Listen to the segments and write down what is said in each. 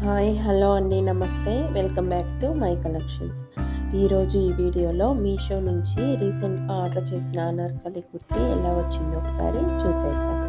Hi hello అండి నమస్తే welcome back to my collections. ఈరోజు ఈ వీడియోలో మీషో నుంచి రీసెంట్గా ఆర్డర్ చేసిన అనార్కలి కుర్తీ ఎలా వచ్చిందో ఒకసారి చూసేద్దాం.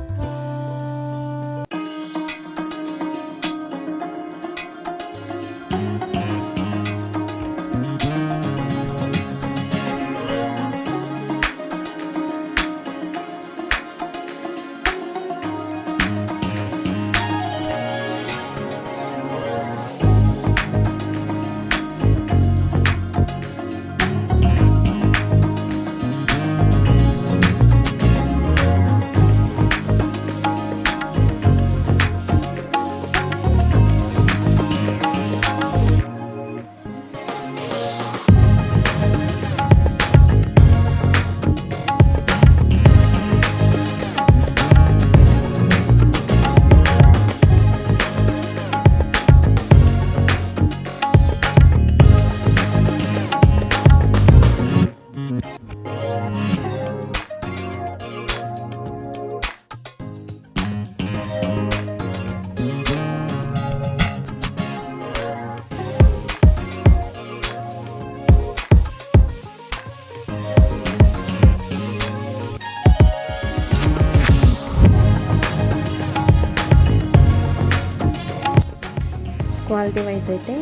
క్వాలిటీ వైజ్ అయితే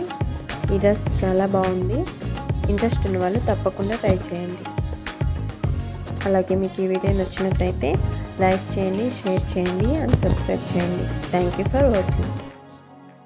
ఈ డ్రెస్ చాలా బాగుంది. ఇంట్రెస్ట్ ఉన్న వాళ్ళు తప్పకుండా ట్రై చేయండి. అలాగే మీకు ఈ వీడియో నచ్చినట్టయితే లైక్ చేయండి, షేర్ చేయండి అండ్ సబ్స్క్రైబ్ చేయండి. Thank you for watching.